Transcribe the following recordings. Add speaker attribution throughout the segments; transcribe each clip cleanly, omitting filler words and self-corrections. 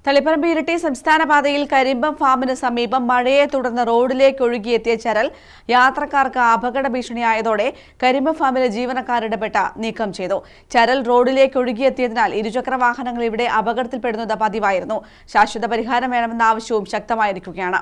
Speaker 1: തളിപ്പറമ്പ് ഇരിട്ടി സംസ്ഥാന പാതയിൽ കരിമ്പം ഫാമിന് സമീപം മഴയെ തുടർന്ന് റോഡിലേക്ക് ഒഴുകിയെത്തിയ ചരൽ യാത്രക്കാർക്ക് അപകട ഭീഷണിയായതോടെ കരിമ്പം ഫാമിലെ ജീവനക്കാർ ഇടപെട്ട് നീക്കം ചെയ്തു. ചരൽ റോഡിലേക്ക് ഒഴുകിയെത്തിയതിനാൽ ഇരുചക്ര വാഹനങ്ങൾ ഇവിടെ അപകടത്തിൽപ്പെടുന്നത് പതിവായിരുന്നു. ശാശ്വത പരിഹാരം വേണമെന്ന ആവശ്യവും ശക്തമായിരിക്കുകയാണ്.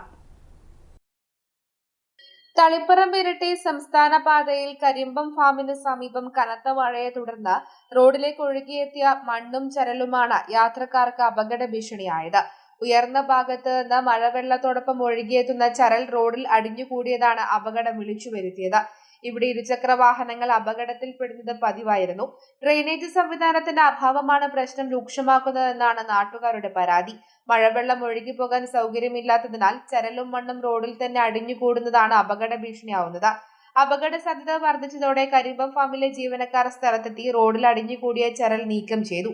Speaker 2: തളിപ്പറമ്പ് ഇരിട്ടി സംസ്ഥാന പാതയിൽ കരിമ്പം ഫാമിന് സമീപം കനത്ത മഴയെ തുടർന്ന് റോഡിലേക്ക് ഒഴുകിയെത്തിയ മണ്ണും ചരലുമാണ് യാത്രക്കാർക്ക് അപകട ഭീഷണിയായത്. ഉയർന്ന ഭാഗത്ത് നിന്ന് മഴവെള്ളത്തോടൊപ്പം ഒഴുകിയെത്തുന്ന ചരൽ റോഡിൽ അടിഞ്ഞുകൂടിയതാണ് അപകടം വിളിച്ചു വരുത്തിയത്. ഇവിടെ ഇരുചക്ര വാഹനങ്ങൾ അപകടത്തിൽപ്പെടുന്നത് പതിവായിരുന്നു. ഡ്രെയിനേജ് സംവിധാനത്തിന്റെ അഭാവമാണ് പ്രശ്നം രൂക്ഷമാക്കുന്നതെന്നാണ് നാട്ടുകാരുടെ പരാതി. മഴവെള്ളം ഒഴുകിപ്പോകാൻ സൗകര്യമില്ലാത്തതിനാൽ ചരലും മണ്ണും റോഡിൽ തന്നെ അടിഞ്ഞുകൂടുന്നതാണ് അപകട ഭീഷണിയാവുന്നത്. അപകട സാധ്യത വർദ്ധിച്ചതോടെ കരിമ്പം ഫാമിലെ ജീവനക്കാർ സ്ഥലത്തെത്തി റോഡിൽ അടിഞ്ഞുകൂടിയ ചരൽ നീക്കം ചെയ്തു.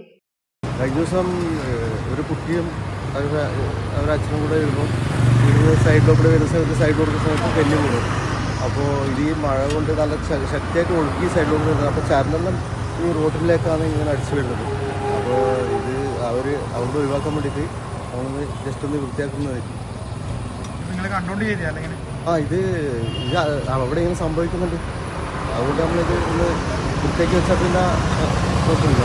Speaker 3: കഴിഞ്ഞ ദിവസം ഒരു കുട്ടിയും അവരച്ഛനും കൂടെ വരുമ്പോൾ സൈഡിലൂടെ വരുന്ന സമയത്ത് സൈഡ് കൊടുക്കുന്ന സമയത്ത് തെന്നി വീണു. അപ്പോൾ ഇത് ഈ മഴ കൊണ്ട് നല്ല ശക്തിയായിട്ട് ഒഴുകി സൈഡിലോട്ട് വരുന്നത്. അപ്പോൾ ചരലെല്ലാം ഈ റോഡിലേക്കാണ് ഇങ്ങനെ അടിച്ചു വരുന്നത്. അപ്പോൾ ഇത് അവിടെ ഒഴിവാക്കാൻ വേണ്ടിയിട്ട് നമ്മളൊന്ന് ജസ്റ്റ് ഒന്ന് വൃത്തിയാക്കുന്നത്. ഇത് അവിടെ ഇങ്ങനെ സംഭവിക്കുന്നുണ്ട്. അതുകൊണ്ട് നമ്മളിത് ഒന്ന് വൃത്തിയാക്കി വെച്ചാൽ പിന്നെ കുഴപ്പമില്ല.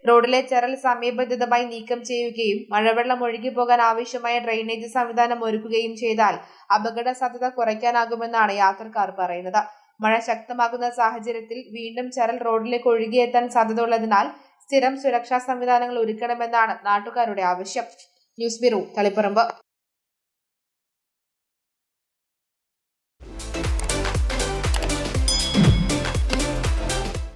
Speaker 2: റോഡിലെ ചരൽ സമയബന്ധിതമായി നീക്കം ചെയ്യുകയും മഴവെള്ളം ഒഴുകിപ്പോകാൻ ആവശ്യമായ ഡ്രെയിനേജ് സംവിധാനം ഒരുക്കുകയും ചെയ്താൽ അപകട സാധ്യത കുറയ്ക്കാനാകുമെന്നാണ് യാത്രക്കാർ പറയുന്നത്. മഴ ശക്തമാകുന്ന സാഹചര്യത്തിൽ വീണ്ടും ചരൽ റോഡിലേക്ക് ഒഴുകിയെത്താൻ സാധ്യതയുള്ളതിനാൽ സ്ഥിരം സുരക്ഷാ സംവിധാനങ്ങൾ ഒരുക്കണമെന്നാണ് നാട്ടുകാരുടെ ആവശ്യം. News bureau, Taliparamba.